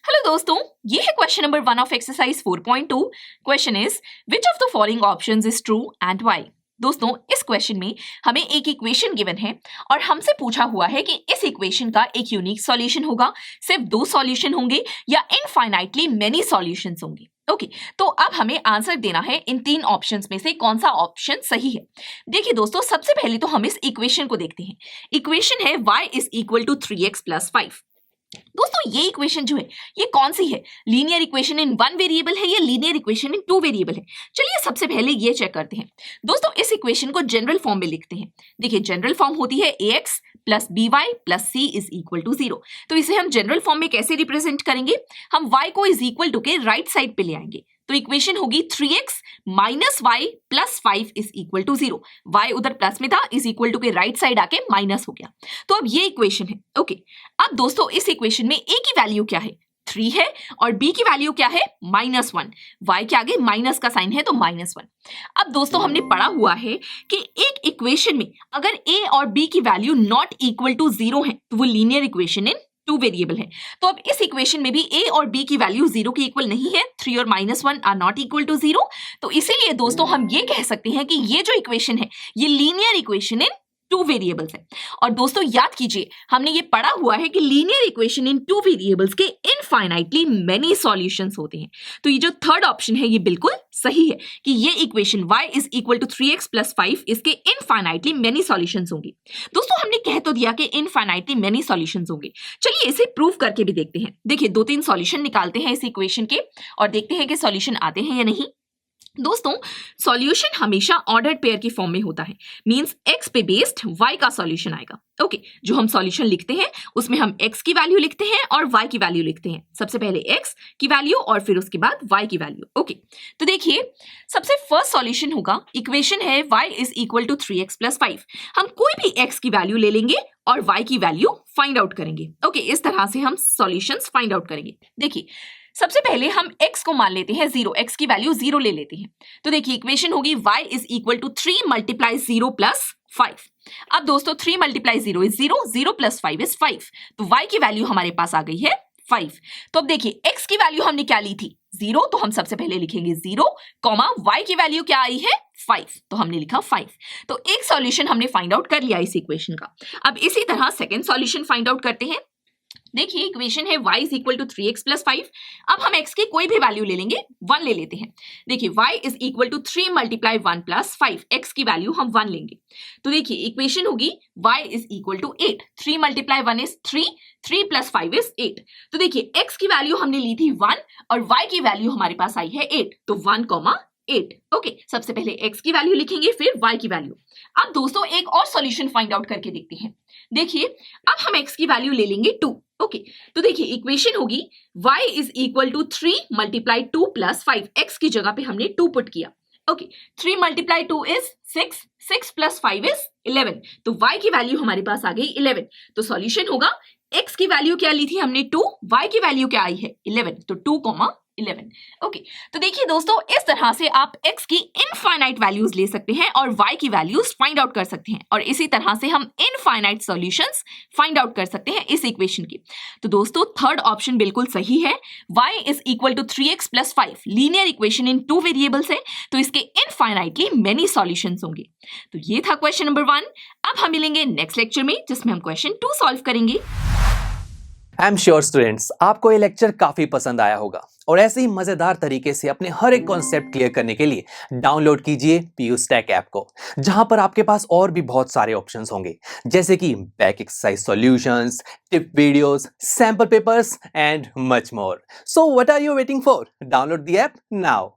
Hello दोस्तों, ये है question number 1 of exercise 4.2। Question is which of the following options is true and why. दोस्तों, इस question में हमें एक इक्वेशन गिवन है और हमसे पूछा हुआ है कि इस इक्वेशन का एक यूनिक सॉल्यूशन होगा, सिर्फ 2 सॉल्यूशन होंगे या इनफाइनाइटली मेनी सॉल्यूशंस होंगे। ओके, तो अब हमें आंसर देना है इन 3 ऑप्शंस में से कौन सा ऑप्शन सही है। देखिए दोस्तों, सबसे पहले तो हम इस इक्वेशन को देखते हैं। इक्वेशन है y is equal to 3x plus 5। दोस्तों, ये इक्वेशन जो है ये कौन सी है? लीनियर इक्वेशन इन 1 वेरिएबल है या लीनियर इक्वेशन इन 2 वेरिएबल है? चलिए सबसे पहले ये चेक करते हैं। दोस्तों, इस इक्वेशन को जनरल फॉर्म में लिखते हैं। देखिए, जनरल फॉर्म होती है ax plus by plus c is equal to 0। तो इसे हम जनरल फॉर्म में कैसे रिप्रेजेंट करेंगे? हम y को इज इक्वल टू के राइट साइड पे ले आएंगे, तो इक्वेशन होगी 3x minus y plus 5 is equal to 0। y उधर प्लस में था, इज इक्वल टू के राइट साइड आके माइनस हो गया। तो अब ये इक्वेशन है। ओके, अब दोस्तों इस इक्वेशन में a की वैल्यू क्या है? 3 है और b की वैल्यू क्या है? -1। y के आगे माइनस का साइन है तो -1। अब दोस्तों हमने पढ़ा हुआ है कि एक इक्वेशन में अगर a और b की वैल्यू नॉट इक्वल टू 0 है तो वो लीनियर इक्वेशन इन 2 वेरिएबल है। तो अब इस इक्वेशन में भी a और b की वैल्यू 0 के इक्वल नहीं है। 3 और -1 आर नॉट इक्वल टू 0। तो इसीलिए दोस्तों हम ये कह सकते हैं कि ये जो इक्वेशन है ये लीनियर इक्वेशन इन 2 वेरिएबल्स है। और दोस्तों याद कीजिए, हमने ये पढ़ा हुआ है कि लीनियर इक्वेशन इन 2 वेरिएबल्स के इनफाइनाइटली मेनी सॉल्यूशंस होते हैं। तो ये जो थर्ड ऑप्शन है ये बिल्कुल सही है कि ये equation y is equal to 3x plus 5 इसके इनफाइनाइटली मेनी सॉल्यूशंस होंगे। दोस्तों हमने कह तो दिया कि इनफाइनाइटली मेनी सॉल्यूशंस होंगे। चलिए इसे प्रूव करके भी देखते हैं। देखिए 2-3 सॉल्यूशन निकालते हैं इस इक्वेशन के और देखते हैं कि सॉल्यूशन आते हैं या नहीं। दोस्तों, सॉल्यूशन हमेशा ऑर्डर्ड पेयर की फॉर्म में होता है, मींस x पे बेस्ड y का सॉल्यूशन आएगा। ओके, जो हम सॉल्यूशन लिखते हैं उसमें हम x की वैल्यू लिखते हैं और y की वैल्यू लिखते हैं। सबसे पहले x की वैल्यू और फिर उसके बाद y की वैल्यू। ओके, तो देखिए सबसे फर्स्ट सॉल्यूशन होगा, इक्वेशन है y is equal to 3x plus 5। हम कोई भी x की वैल्यू ले लेंगे और y की वैल्यू फाइंड आउट करेंगे। ओके, इस तरह से हम सॉल्यूशंस फाइंड आउट करेंगे। देखिए सबसे पहले हम x को मान लेते हैं 0, x की वैल्यू 0 ले लेते हैं। तो देखिए इक्वेशन होगी y is equal to 3 multiply 0 plus 5। अब दोस्तों 3 मल्टीप्लाई 0 इज 0, 0 प्लस 5 इज 5। तो y की वैल्यू हमारे पास आ गई है 5। तो अब देखिए x की वैल्यू हमने क्या ली थी? 0, तो हम सबसे पहले लिखेंगे 0, y की वैल्यू क्या आई है? 5, तो हमने लिखा 5। तो एक सॉल्यूशन हमने फाइंड आउट कर लिया इस इक्वेशन का। अब इसी तरह सेकेंड सॉल्यूशन फाइंड आउट करते हैं। देखिए इक्वेशन है y is equal to 3x plus 5। अब हम x की कोई भी वैल्यू ले लेंगे, 1 ले लेते हैं। देखिए y is equal to 3 multiply 1 plus 5, x की वैल्यू हम 1 लेंगे। तो देखिए इक्वेशन होगी y is equal to 8। 3 multiply 1 is 3, 3 plus 5 is 8। तो देखिए x की वैल्यू हमने ली थी 1 और y की वैल्यू हमारे पास आई है 8, तो 1,8। ओके, सबसे पहले x की वैल्यू लिखेंगे फिर y की वैल्यू। अब दोस्तों एक और सॉल्यूशन फाइंड आउट करके देखते हैं। देखिए अब हम x की वैल्यू ले लेंगे 2। ओके, तो देखिए इक्वेशन होगी y is equal to 3 multiply 2 plus 5। x की जगह पे हमने 2 पुट किया। Okay, 3 multiply 2 is 6, 6 plus 5 is 11। तो y की वैल्यू हमारे पास आ गई 11। तो सॉल्यूशन होगा x की वैल्यू क्या ली थी हमने 2, y की वैल्यू क्या आई है 11, तो 2,11। ओके, तो देखिए दोस्तों इस तरह से आप x की इनफाइनाइट वैल्यूज ले सकते हैं और y की वैल्यूज फाइंड आउट कर सकते हैं और इसी तरह से हम इनफाइनाइट सॉल्यूशंस फाइंड आउट कर सकते हैं इस इक्वेशन की। तो दोस्तों थर्ड ऑप्शन बिल्कुल सही है, y is equal to 3x plus 5 linear equation in 2 variables है, तो इसके इनफाइनाइटली मेनी सॉल्यूशंस होंगे। तो ये था क्वेश्चन नंबर 1। अब हम मिलेंगे नेक्स्ट लेक्चर में जिसमें हम क्वेश्चन 2 सॉल्व करेंगे। आई एम श्योर स्टूडेंट्स, आपको ये लेक्चर काफी पसंद आया होगा और ऐसे ही मजेदार तरीके से अपने हर एक कॉन्सेप्ट क्लियर करने के लिए डाउनलोड कीजिए PU Stack ऐप को, जहां पर आपके पास और भी बहुत सारे ऑप्शंस होंगे, जैसे कि back exercise solutions, tip videos, sample papers and much more. So what are you waiting for? Download the app now.